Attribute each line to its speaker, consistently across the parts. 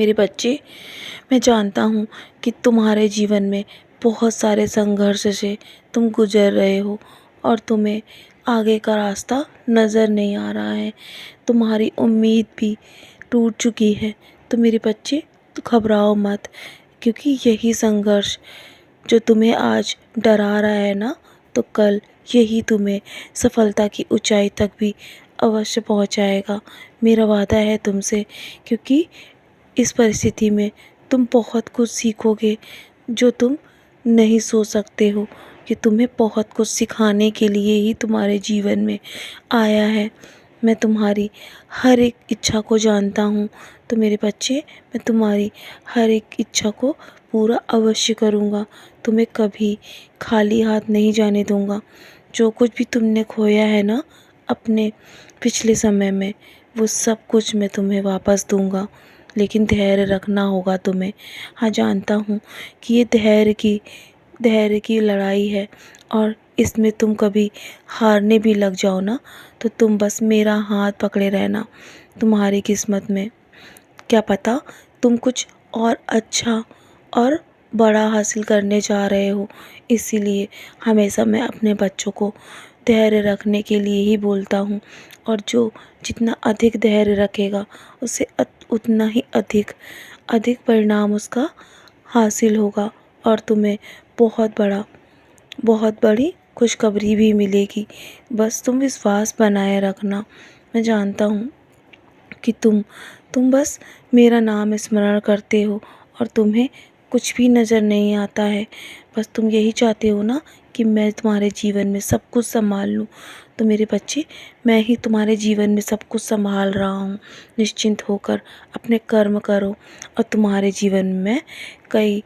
Speaker 1: मेरे बच्चे, मैं जानता हूँ कि तुम्हारे जीवन में बहुत सारे संघर्ष से तुम गुजर रहे हो और तुम्हें आगे का रास्ता नज़र नहीं आ रहा है। तुम्हारी उम्मीद भी टूट चुकी है। तो मेरे बच्चे, तो घबराओ मत, क्योंकि यही संघर्ष जो तुम्हें आज डरा रहा है ना, तो कल यही तुम्हें सफलता की ऊंचाई तक भी अवश्य पहुंचाएगा। मेरा वादा है तुमसे, क्योंकि इस परिस्थिति में तुम बहुत कुछ सीखोगे जो तुम नहीं सोच सकते हो, कि तुम्हें बहुत कुछ सिखाने के लिए ही तुम्हारे जीवन में आया है। मैं तुम्हारी हर एक इच्छा को जानता हूँ। तो मेरे बच्चे, मैं तुम्हारी हर एक इच्छा को पूरा अवश्य करूँगा। तुम्हें कभी खाली हाथ नहीं जाने दूँगा। जो कुछ भी तुमने खोया है ना अपने पिछले समय में, वो सब कुछ मैं तुम्हें वापस दूँगा। लेकिन धैर्य रखना होगा तुम्हें। हाँ, जानता हूँ कि ये धैर्य की लड़ाई है, और इसमें तुम कभी हारने भी लग जाओ ना, तो तुम बस मेरा हाथ पकड़े रहना। तुम्हारी किस्मत में क्या पता तुम कुछ और अच्छा और बड़ा हासिल करने जा रहे हो। इसीलिए हमेशा मैं अपने बच्चों को धैर्य रखने के लिए ही बोलता हूँ, और जो जितना अधिक धैर्य रखेगा उसे उतना ही अधिक अधिक परिणाम उसका हासिल होगा, और तुम्हें बहुत बड़ी खुशखबरी भी मिलेगी। बस तुम विश्वास बनाए रखना। मैं जानता हूँ कि तुम बस मेरा नाम स्मरण करते हो और तुम्हें कुछ भी नज़र नहीं आता है। बस तुम यही चाहते हो ना कि मैं तुम्हारे जीवन में सब कुछ संभाल लूँ। तो मेरे बच्चे, मैं ही तुम्हारे जीवन में सब कुछ संभाल रहा हूँ। निश्चिंत होकर अपने कर्म करो, और तुम्हारे जीवन में कई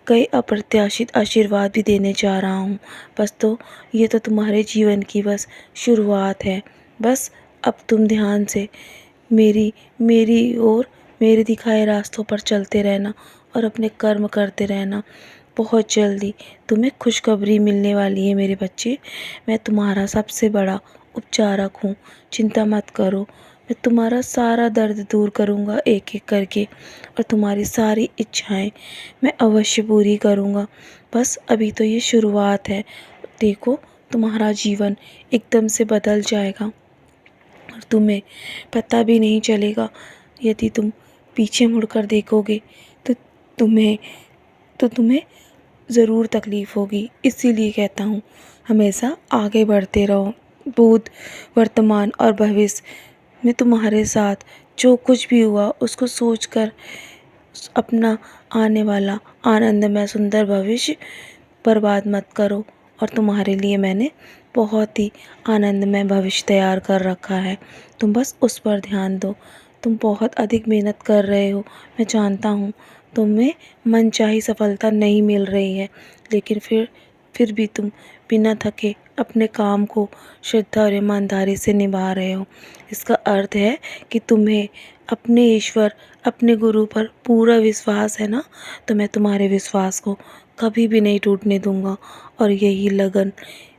Speaker 1: कई अप्रत्याशित आशीर्वाद भी देने जा रहा हूँ। बस तो ये तो तुम्हारे जीवन की बस शुरुआत है। बस अब तुम ध्यान से मेरी मेरी और मेरे दिखाए रास्तों पर चलते रहना और अपने कर्म करते रहना। बहुत जल्दी तुम्हें खुशखबरी मिलने वाली है मेरे बच्चे। मैं तुम्हारा सबसे बड़ा उपचारक हूँ। चिंता मत करो, मैं तुम्हारा सारा दर्द दूर करूँगा एक एक करके, और तुम्हारी सारी इच्छाएं मैं अवश्य पूरी करूँगा। बस अभी तो ये शुरुआत है। देखो, तुम्हारा जीवन एकदम से बदल जाएगा और तुम्हें पता भी नहीं चलेगा। यदि तुम पीछे मुड़कर देखोगे तो तुम्हें तुम्हें ज़रूर तकलीफ़ होगी। इसीलिए कहता हूँ, हमेशा आगे बढ़ते रहो। भूत, वर्तमान और भविष्य में तुम्हारे साथ जो कुछ भी हुआ उसको सोचकर अपना आने वाला आनंदमय सुंदर भविष्य बर्बाद मत करो। और तुम्हारे लिए मैंने बहुत ही आनंदमय भविष्य तैयार कर रखा है। तुम बस उस पर ध्यान दो। तुम बहुत अधिक मेहनत कर रहे हो, मैं जानता हूँ। तुम्हें मनचाही सफलता नहीं मिल रही है, लेकिन फिर भी तुम बिना थके अपने काम को श्रद्धा और ईमानदारी से निभा रहे हो। इसका अर्थ है कि तुम्हें अपने ईश्वर, अपने गुरु पर पूरा विश्वास है ना। तो मैं तुम्हारे विश्वास को कभी भी नहीं टूटने दूंगा, और यही लगन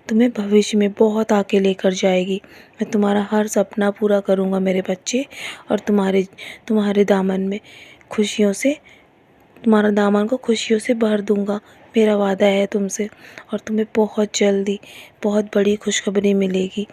Speaker 1: तुम्हें भविष्य में बहुत आगे लेकर जाएगी। मैं तुम्हारा हर सपना पूरा करूंगा मेरे बच्चे, और तुम्हारे दामन में खुशियों से तुम्हारा दामन को खुशियों से भर दूंगा। मेरा वादा है तुमसे, और तुम्हें बहुत जल्दी बहुत बड़ी खुशखबरी मिलेगी।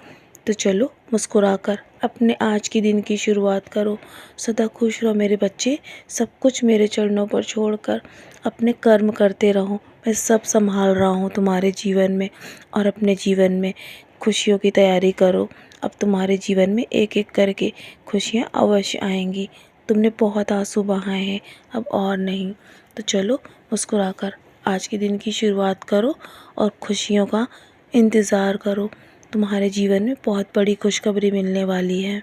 Speaker 1: तो चलो, मुस्कुराकर अपने आज के दिन की शुरुआत करो। सदा खुश रहो मेरे बच्चे। सब कुछ मेरे चरणों पर छोड़कर अपने कर्म करते रहो। मैं सब संभाल रहा हूँ तुम्हारे जीवन में, और अपने जीवन में खुशियों की तैयारी करो। अब तुम्हारे जीवन में एक एक करके खुशियाँ अवश्य आएंगी। तुमने बहुत आंसू बहाए हैं, अब और नहीं। तो चलो, मुस्कुराकर आज के दिन की शुरुआत करो और खुशियों का इंतज़ार करो। तुम्हारे जीवन में बहुत बड़ी खुशखबरी मिलने वाली है।